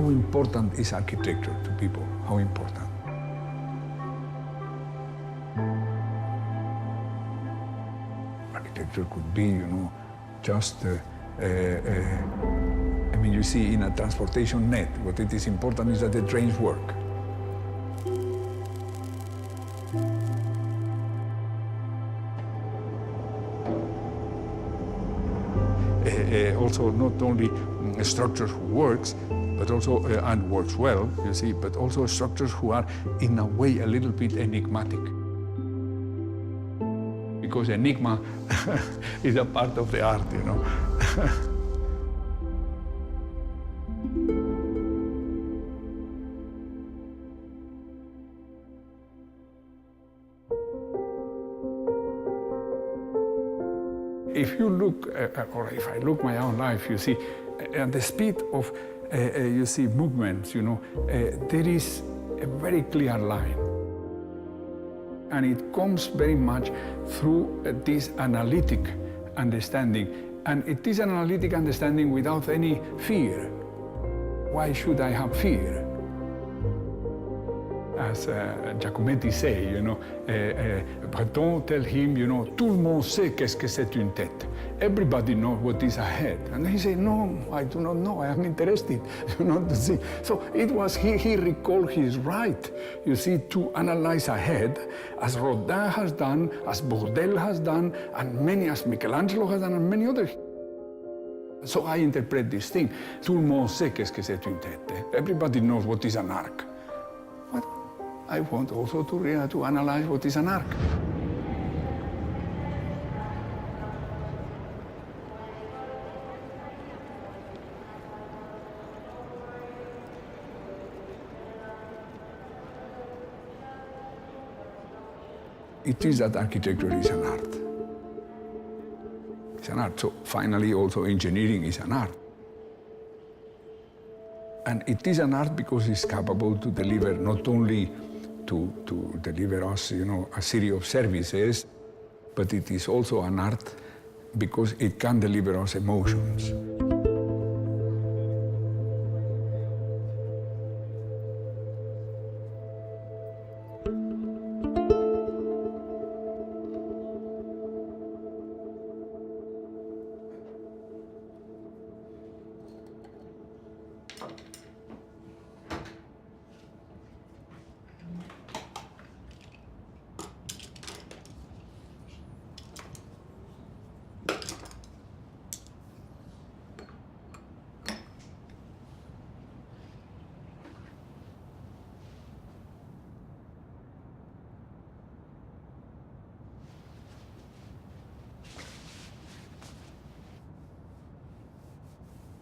how important is architecture to people? How important? Architecture could be, just, I mean, you see, in a transportation net, what it is important is that the trains work. Also, not only a structure who works, but also, and works well, you see, but also structures who are, in a way, a little bit enigmatic. Because enigma is a part of the art, If you look, or if I look my own life, you see, at the speed of, you see, movements, there is a very clear line. And it comes very much through this analytic understanding. And it is an analytic understanding without any fear. Why should I have fear? As Giacometti say, Breton tell him, tout le monde sait qu'est-ce que c'est une tête. Everybody knows what is a head. And he said, no, I do not know, I am interested, to see. So it was, he recalled his right, you see, to analyze a head, as Rodin has done, as Bourdelle has done, and many, as Michelangelo has done, and many others. So I interpret this thing. Tout le monde sait qu'est-ce que c'est une tête. Everybody knows what is an arc. But I want also to analyze what is an arc. It is that architecture is an art. It's an art. So finally, also engineering is an art. And it is an art because it's capable to deliver not only to deliver us, a series of services, but it is also an art because it can deliver us emotions.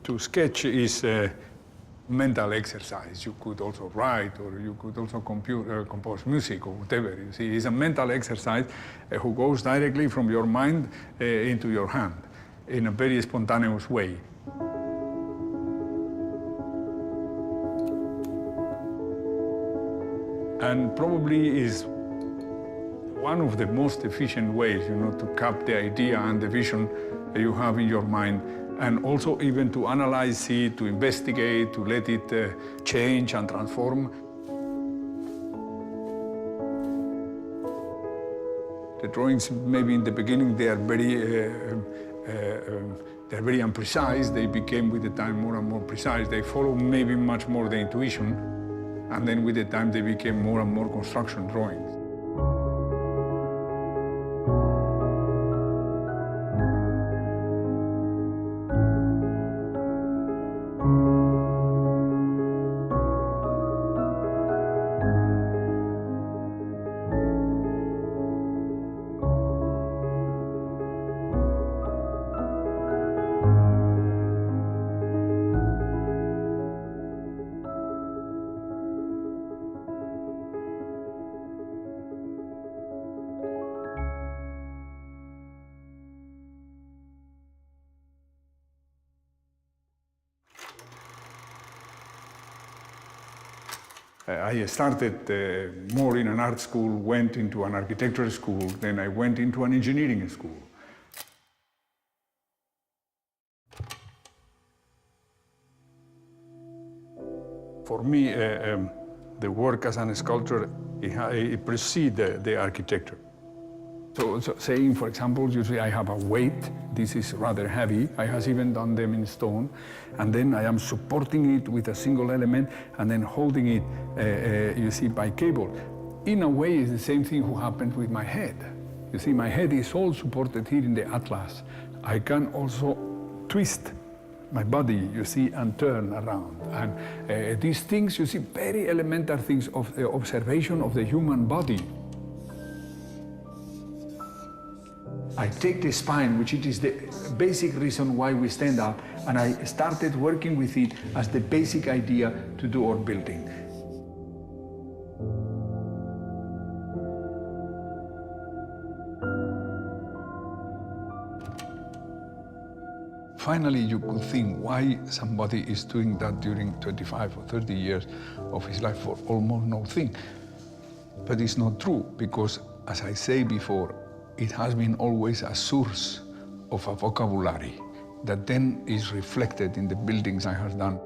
To sketch is a mental exercise. You could also write, or you could also compose music, or whatever. You see, it's a mental exercise who goes directly from your mind into your hand in a very spontaneous way. And probably is one of the most efficient ways, to cap the idea and the vision you have in your mind, and also even to analyze it, to investigate, to let it change and transform. The drawings, maybe in the beginning, they are very imprecise. They became, with the time, more and more precise. They follow maybe much more the intuition, and then with the time, they became more and more construction drawings. I started more in an art school, went into an architecture school, then I went into an engineering school. For me, the work as a sculptor, it precedes the architecture. So saying, for example, usually I have a weight. This is rather heavy. I have even done them in stone. And then I am supporting it with a single element and then holding it, you see, by cable. In a way, it's the same thing who happened with my head. You see, my head is all supported here in the atlas. I can also twist my body, you see, and turn around. And these things, you see, very elemental things of the observation of the human body. I take the spine, which it is the basic reason why we stand up, and I started working with it as the basic idea to do our building. Finally, you could think why somebody is doing that during 25 or 30 years of his life for almost nothing. But it's not true, because, as I say before, it has been always a source of a vocabulary that then is reflected in the buildings I have done.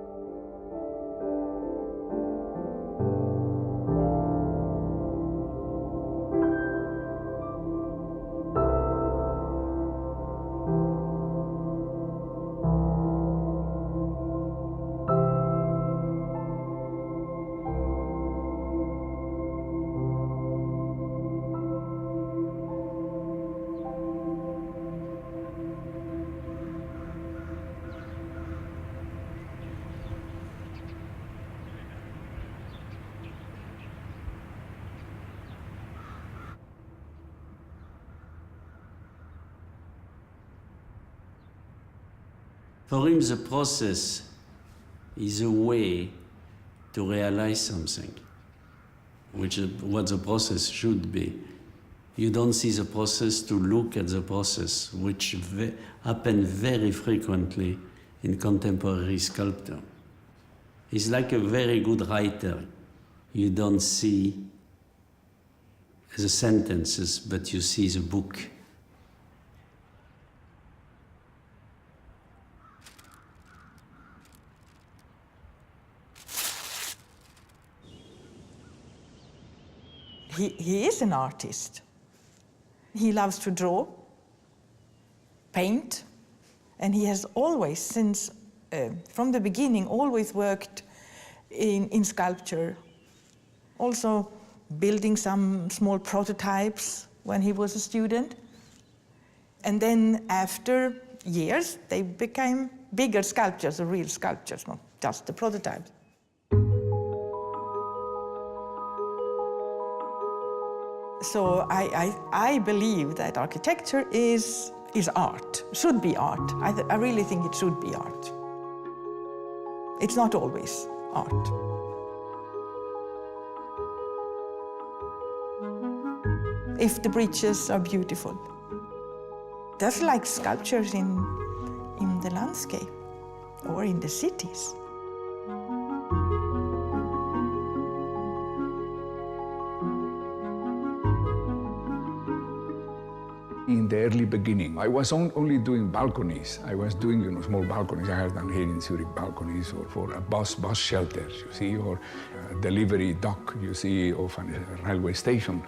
For him, the process is a way to realize something, which is what the process should be. You don't see the process to look at the process, which happens very frequently in contemporary sculpture. He's like a very good writer. You don't see the sentences, but you see the book. He is an artist. He loves to draw, paint, and he has always, since from the beginning, always worked in sculpture. Also building some small prototypes when he was a student. And then after years, they became bigger sculptures, real sculptures, not just the prototypes. So I believe that architecture is art, should be art. I really think it should be art. It's not always art. If the bridges are beautiful. Just like sculptures in the landscape or in the cities. In the early beginning, I was only doing balconies. I was doing, small balconies. I have done here in Zurich balconies, or for a bus shelters, you see, or a delivery dock, you see, of a railway station.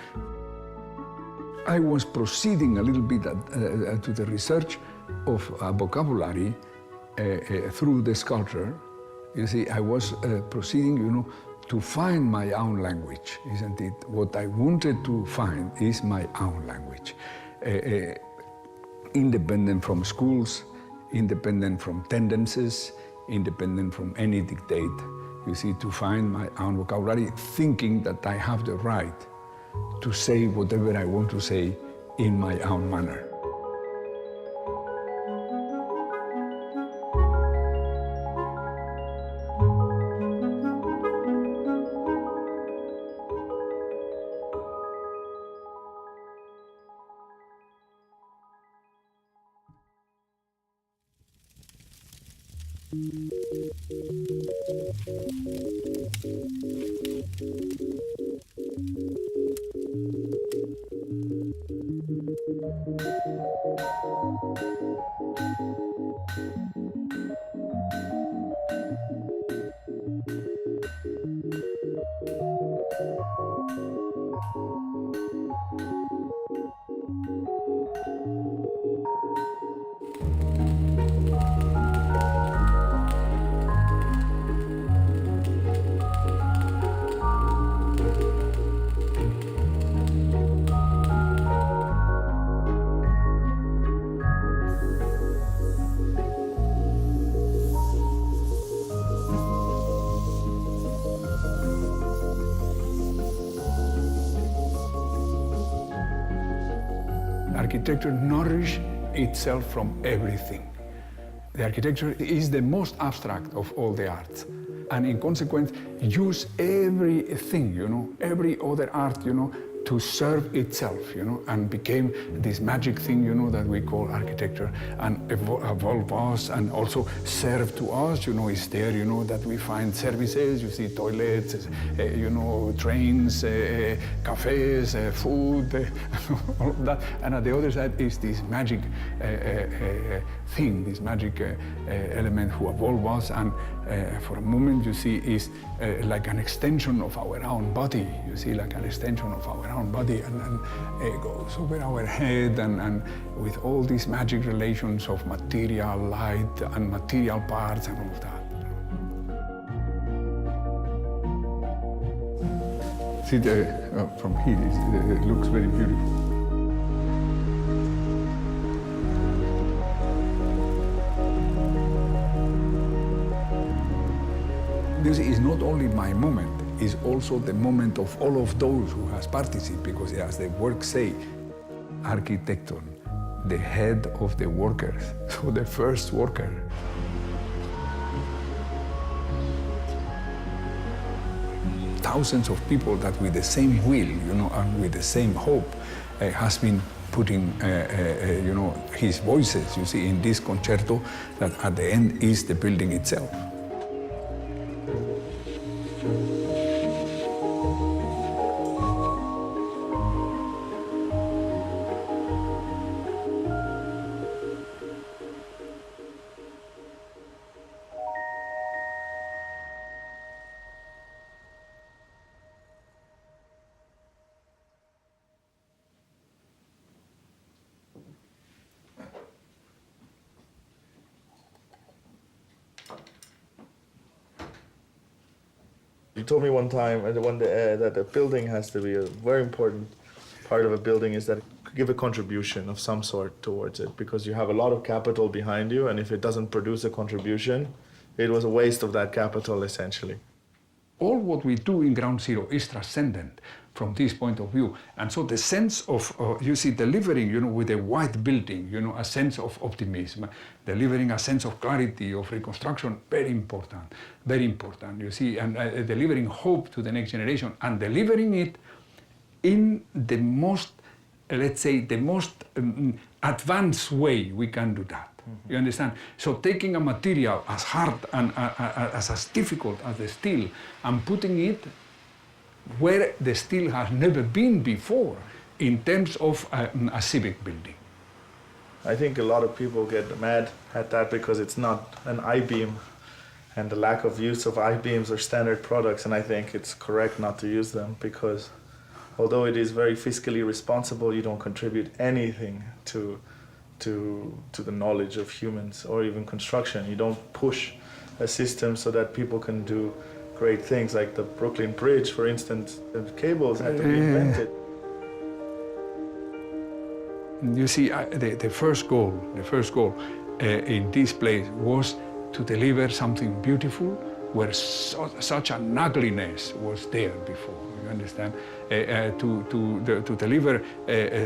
I was proceeding a little bit to the research of a vocabulary through the sculpture. You see, I was proceeding, to find my own language, isn't it? What I wanted to find is my own language. Independent from schools, independent from tendencies, independent from any dictate. You see, to find my own vocabulary, thinking that I have the right to say whatever I want to say in my own manner. architecture nourishes itself from everything. The architecture is the most abstract of all the arts, and in consequence, use everything, every other art, to serve itself, and became this magic thing, that we call architecture, and evolve us and also serve to us, is there, that we find services, you see toilets, trains, cafes, food, all of that. And at the other side is this magic thing, this magic element who evolve us, and for a moment you see is like an extension of our own body, you see, like an extension of our own body, and goes over our head, and with all these magic relations of material, light, and material parts, and all of that. See, from here, it looks very beautiful. This is not only my moment, it's also the moment of all of those who has participated, because as the work say, architecton, the head of the workers, so the first worker. Thousands of people that with the same will, and with the same hope, has been putting, his voices, you see, in this concerto that at the end is the building itself. You told me one time that a building has to be a very important part of a building is that it could give a contribution of some sort towards it, because you have a lot of capital behind you, and if it doesn't produce a contribution, it was a waste of that capital, essentially. All what we do in Ground Zero is transcendent from this point of view. And so the sense of, delivering, with a white building, a sense of optimism, delivering a sense of clarity, of reconstruction, very important, you see, and delivering hope to the next generation, and delivering it in the most, let's say, the most advanced way we can do that. You understand? So taking a material as hard and as difficult as the steel and putting it where the steel has never been before in terms of a civic building. I think a lot of people get mad at that because it's not an I-beam and the lack of use of I-beams or standard products, and I think it's correct not to use them because although it is very fiscally responsible, you don't contribute anything to the knowledge of humans or even construction. You don't push a system so that people can do great things like the Brooklyn Bridge, for instance. The cables had to be invented. You see, the first goal in this place was to deliver something beautiful where such an ugliness was there before. You understand? To deliver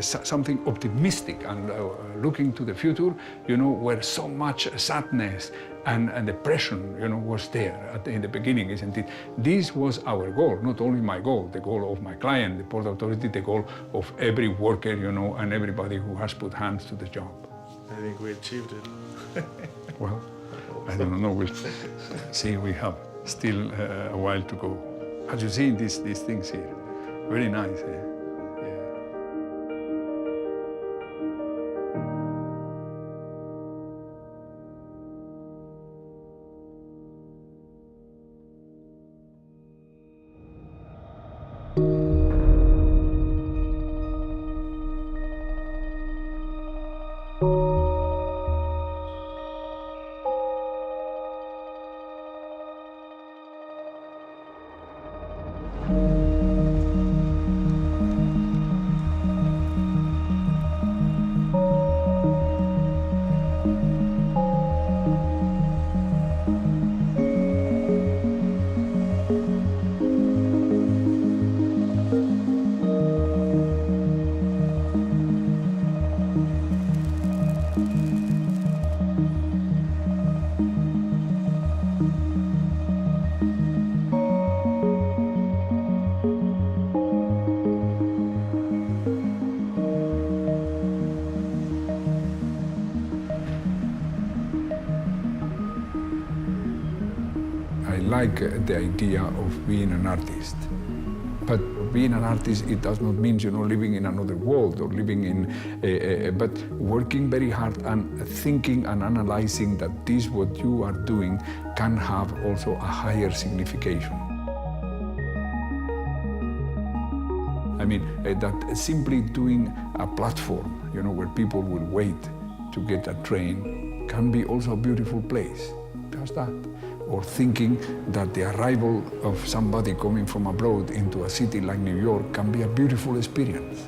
something optimistic and looking to the future, where so much sadness and depression, was there in the beginning, isn't it? This was our goal, not only my goal, the goal of my client, the Port Authority, the goal of every worker, and everybody who has put hands to the job. I think we achieved it. Well, I don't know. We'll see. We have still a while to go. As you see, these things here, very nice. Yeah. like the idea of being an artist. But being an artist, it does not mean, living in another world or living in, but working very hard and thinking and analyzing that this, what you are doing, can have also a higher signification. I mean, that simply doing a platform, where people will wait to get a train, can be also a beautiful place. Just that. Or thinking that the arrival of somebody coming from abroad into a city like New York can be a beautiful experience.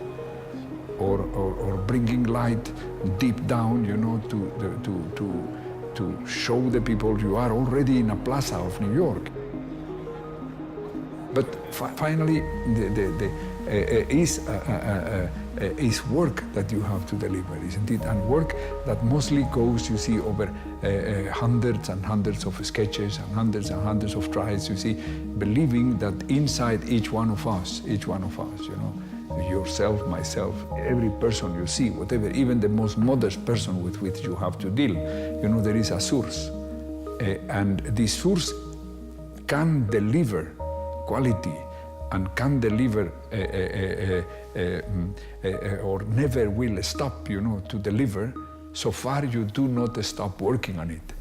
Or bringing light deep down, to show the people you are already in a plaza of New York. But finally, is work that you have to deliver, isn't it? And work that mostly goes, over hundreds and hundreds of sketches and hundreds of tries, believing that inside each one of us, yourself, myself, every person you see, whatever, even the most modest person with which you have to deal, there is a source. And this source can deliver quality and can deliver or never will stop, to deliver, so far you do not stop working on it.